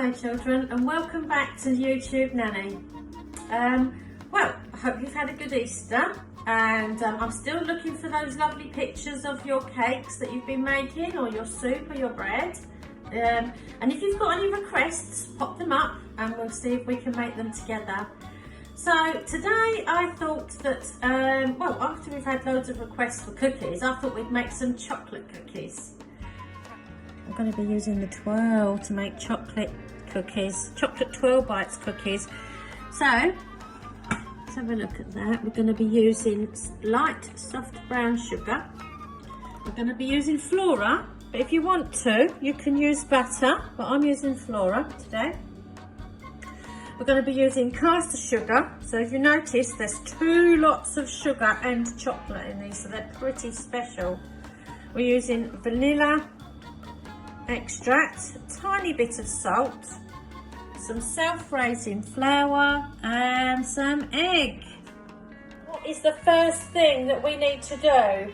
Hello children, and welcome back to YouTube Nanny. Well, I hope you've had a good Easter, and I'm still looking for those lovely pictures of your cakes that you've been making, or your soup or your bread. And if you've got any requests, pop them up and we'll see if we can make them together. So today I thought that, well, after we've had loads of requests for cookies, I thought we'd make some chocolate cookies. I'm going to be using the twirl to make chocolate cookies, chocolate twirl bites cookies. So let's have a look at that. We're going to be using light soft brown sugar. We're going to be using flora, but if you want to, you can use butter, but I'm using flora today. We're going to be using caster sugar. So if you notice, there's 2 lots of sugar and chocolate in these, so they're pretty special. We're using vanilla extract, a tiny bit of salt, some self-raising flour and some egg. What is the first thing that we need to do?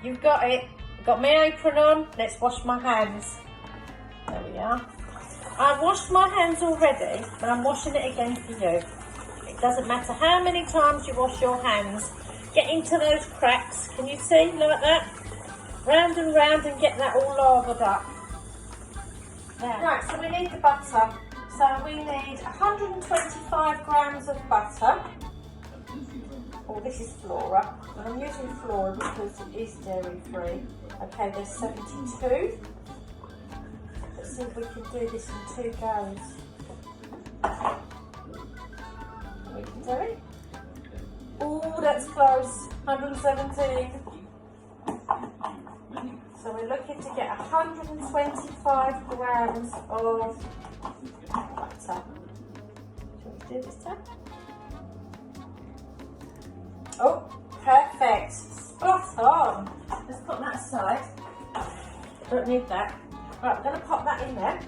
You've got it. Got my apron on. Let's wash my hands. There we are. I've washed my hands already, but I'm washing it again for you. It doesn't matter how many times you wash your hands. Get into those cracks. Can you see? Like that? Round and round and get that all lathered up. Now, right, so we need the butter. So we need 125 grams of butter. Oh, this is flora. And I'm using flora because it is dairy free. Okay, there's 72. Let's see if we can do this in 2 goes. We can do it. Oh, that's close. 117. So we're looking to get 125 grams of butter. Shall we do this time? Oh, perfect. Spot on. Let's put that aside. Don't need that. Right, we're going to pop that in there.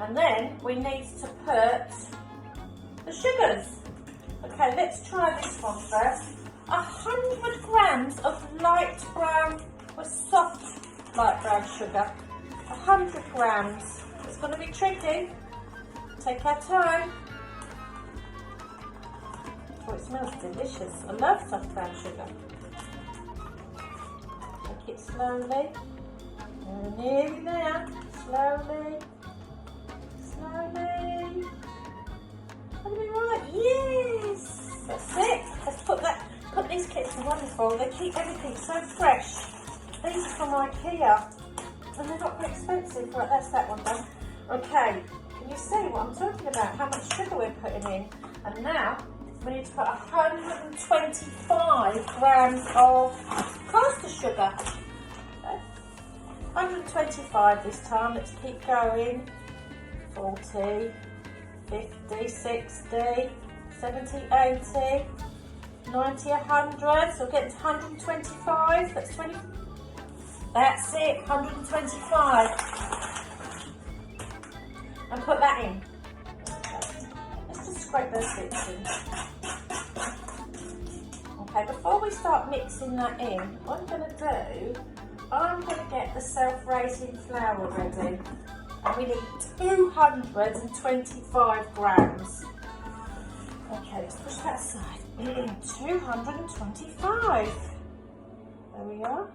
And then we need to put the sugars. Okay, let's try this one first. 100 grams of light brown or soft light brown sugar. 100 grams. It's going to be tricky. Take our time. Oh, it smells delicious. I love soft brown sugar. Take it slowly. We're nearly there. Slowly. Slowly. That'll be right. Yes. That's it. Let's put these kits in wonderful. They keep everything so fresh. These are from IKEA. And they're not very expensive. Right, that's that one done. Okay. Can you see what I'm talking about? How much sugar we're putting in? And now we need to put 125 grams of caster sugar. Okay. 125 this time. Let's keep going. 40, 50, 60, 70, 80, 90, 100. So we're getting to 125. That's 20. That's it. 125. And put that in. Let's just scrape those bits in. Okay, before we start mixing that in, what I'm going to do, I'm going to get the self-raising flour ready. And we need 225 grams. Okay, let's push that aside. 225. There we are.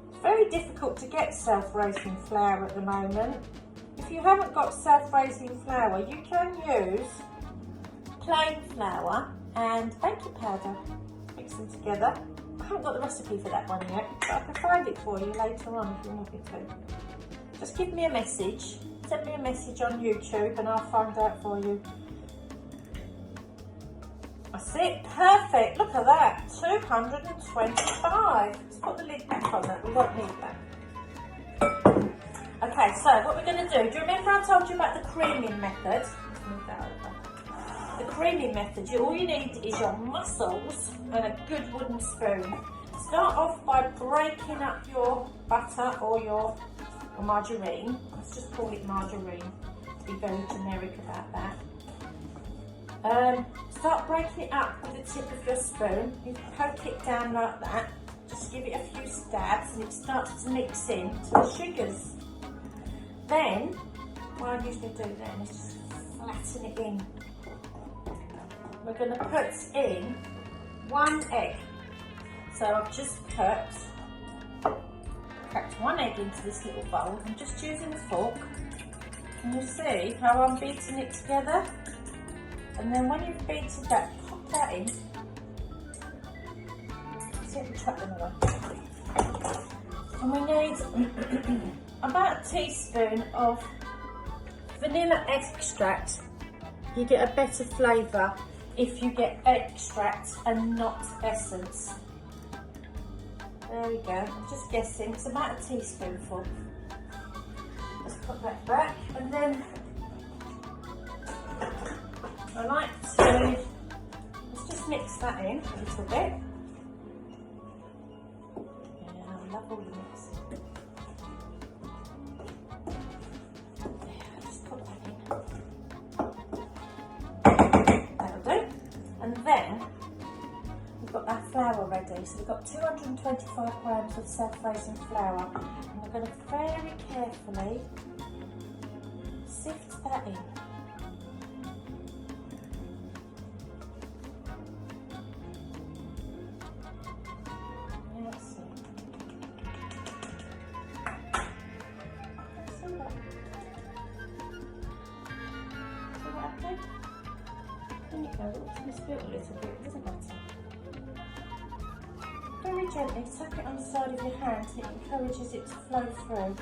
It's very difficult to get self-raising flour at the moment. If you haven't got self-raising flour, you can use plain flour and baking powder. Mix them together. I haven't got the recipe for that one yet, but I can find it for you later on if you want me to. Just give me a message. Send me a message on YouTube and I'll find out for you. That's it. Perfect. Look at that. 225. Let's put the lid back on that. We won't need that. Okay, so what we're going to do you remember I told you about the creaming method? Let's move that over. The creaming method, all you need is your mussels and a good wooden spoon. Start off by breaking up your butter or your margarine. Let's just call it margarine to be very generic about that. Start breaking it up with the tip of your spoon. You poke it down like that. Just give it a few stabs and it starts to mix in to the sugars. Then what I usually do then is just flatten it in. We're going to put in 1 egg. So I've just cracked 1 egg into this little bowl. I'm just using a fork. Can you see how I'm beating it together? And then when you've beaten that, pop that in. See if we chuck them away. And we need about a teaspoon of vanilla extract. You get a better flavour if you get extract and not essence. There we go, I'm just guessing, it's about a teaspoonful. Let's put that back, and then I like to, let's just mix that in a little bit. Yeah, I love all the mixing. There, just put that in. That'll do. And then we've got our flour ready. So we've got 225 grams of self-raising flour, and we're going to very carefully sift that in. Let's see. See that? See what happened? There you go, it's misbuilt a little bit, it doesn't matter. Very gently tap it on the side of your hand and it encourages it to flow through.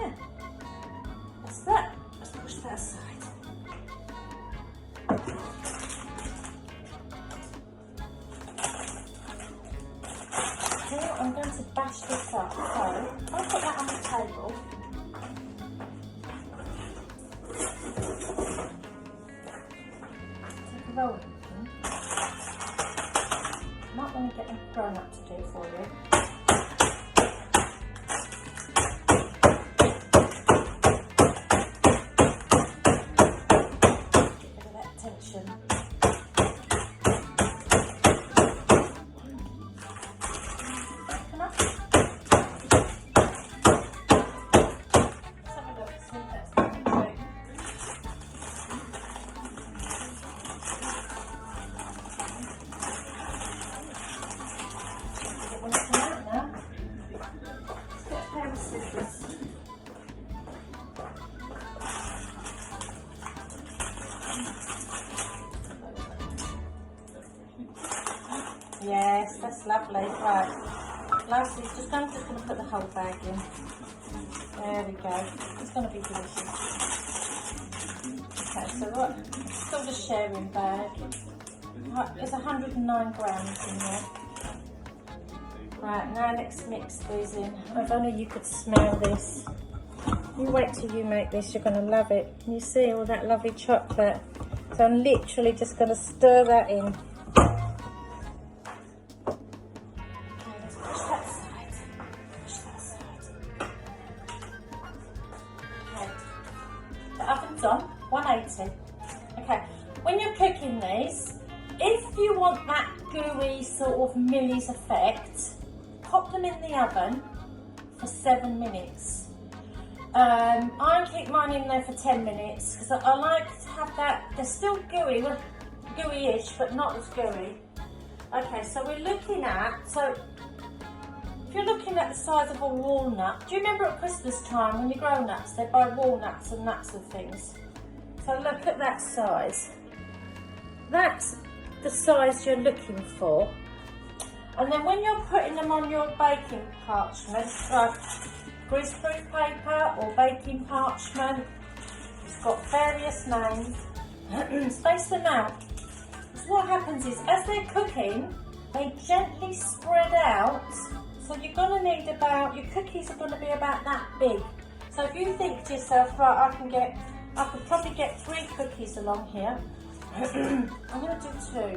Yeah, that's that. Let's push that aside. Now I'm going to bash this up. So I'll put that on the table. Take a roll. Might want to get a grown up to do for you. Get rid of that tension. Come on. Let's have a look, see if that's going to do. Yes, that's lovely. Right, lastly, I'm just going to put the whole bag in. There we go. It's going to be delicious. Okay, so what? Still the sharing bag. There's 109 grams in there. Right, now let's mix these in. If only you could smell this. You wait till you make this, you're going to love it. Can you see all that lovely chocolate? So I'm literally just going to stir that in. On 180. Okay, when you're cooking these, if you want that gooey sort of Millie's effect, pop them in the oven for 7 minutes. I keep mine in there for 10 minutes because I like to have that. They're still gooey, gooey-ish, but not as gooey. Okay, so we're looking at, so if you're looking at the size of a walnut, do you remember at Christmas time when you grow nuts, they buy walnuts and nuts and things? So look at that size. That's the size you're looking for. And then when you're putting them on your baking parchment, like greaseproof paper or baking parchment, it's got various names, space them out. So what happens is, as they're cooking, they gently spread out. So you're going to need about, your cookies are going to be about that big. So if you think to yourself, right, I could probably get 3 cookies along here. I'm going to do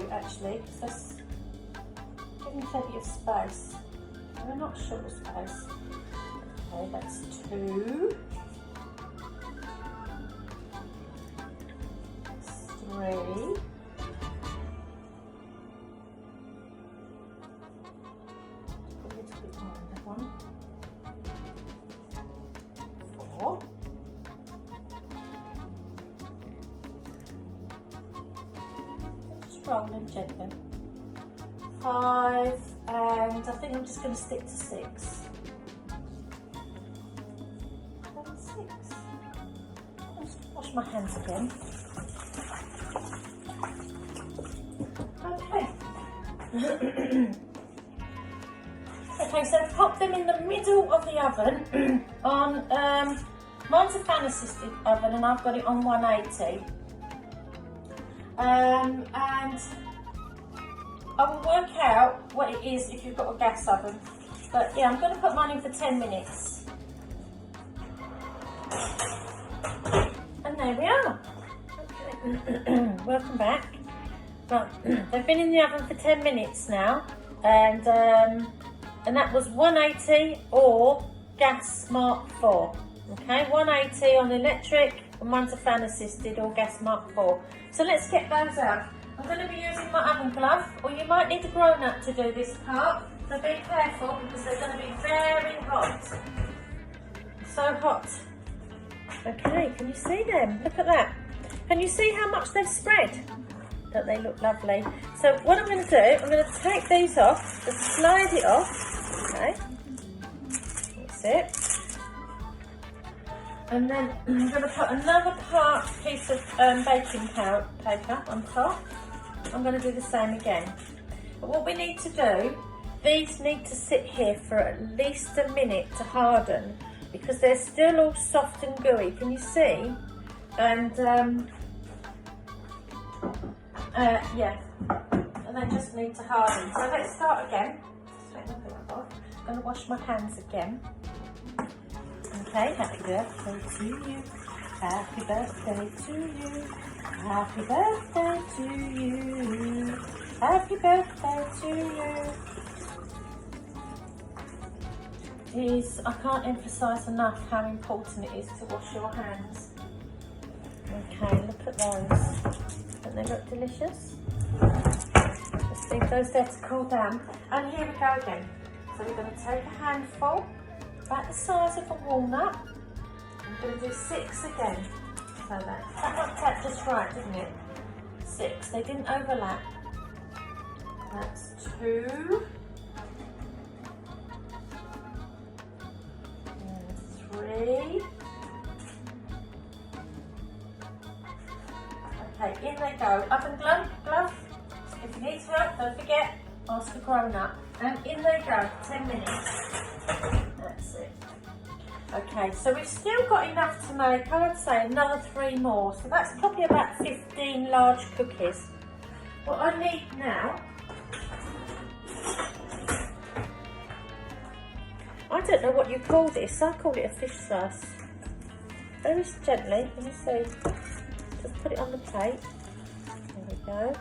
2 actually, because that's giving plenty of space. We're not short of space. Okay, that's 2. That's 3. 4. Just roll them gently. 5, and I think I'm just going to stick to 6. 6. Let's wash my hands again. Okay. Okay, so pop them in the middle of the oven on, mine's a fan assisted oven and I've got it on 180. And I will work out what it is if you've got a gas oven. But yeah, I'm going to put mine in for 10 minutes. And there we are. Okay. Welcome back. Right. They've been in the oven for 10 minutes now. And that was 180 or gas mark 4. Okay, 180 on the electric and one's a fan assisted or gas mark 4. So let's get those out. I'm going to be using my oven glove, or you might need a grown-up to do this part, so be careful because they're going to be very hot. So hot. Okay, can you see them? Look at that. Can you see how much they've spread? Don't they look lovely? So what I'm going to do, I'm going to take these off, just slide it off. Okay, that's it. And then I'm going to put another piece of baking paper on top. I'm going to do the same again. But what we need to do, these need to sit here for at least a minute to harden because they're still all soft and gooey. Can you see? And yeah, and they just need to harden. So let's start again. I'm going to wash my hands again. Okay, happy birthday to you. Happy birthday to you. Happy birthday to you. Happy birthday to you. I can't emphasise enough how important it is to wash your hands. Okay, look at those. Don't they look delicious? Just leave those there to cool down. And here we go again. So we're going to take a handful, about the size of a walnut. I'm going to do 6 again. So that worked out just right, didn't it? 6. They didn't overlap. That's 2. And 3. Okay, in they go. Oven glove. If you need help, don't forget, ask a grown-up. And in they go, 10 minutes. That's it. Okay, so we've still got enough to make, I would say, another 3 more. So that's probably about 15 large cookies. What I need now, I don't know what you call this. I call it a fish sauce. Very gently, can you see? Just put it on the plate. There we go.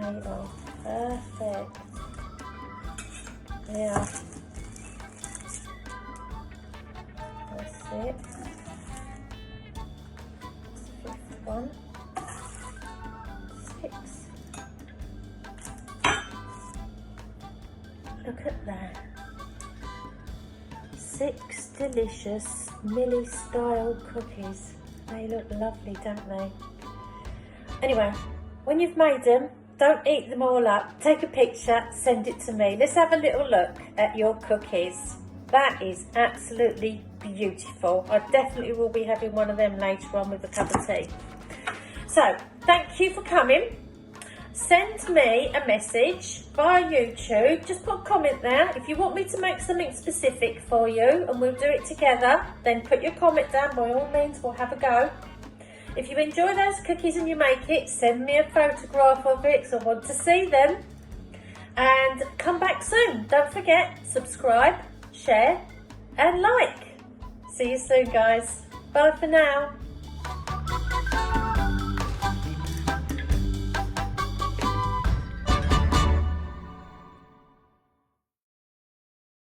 There you are. Perfect. Yeah. That's it. 5th one. 6. Look at that. 6 delicious Millie style cookies. They look lovely, don't they? Anyway, when you've made them, don't eat them all up. Take a picture, send it to me. Let's have a little look at your cookies. That is absolutely beautiful. I definitely will be having one of them later on with a cup of tea. So, thank you for coming. Send me a message via YouTube. Just put a comment there. If you want me to make something specific for you and we'll do it together, then put your comment down. By all means, we'll have a go. If you enjoy those cookies and you make it, send me a photograph of it because I want to see them. And come back soon. Don't forget, subscribe, share and like. See you soon, guys. Bye for now.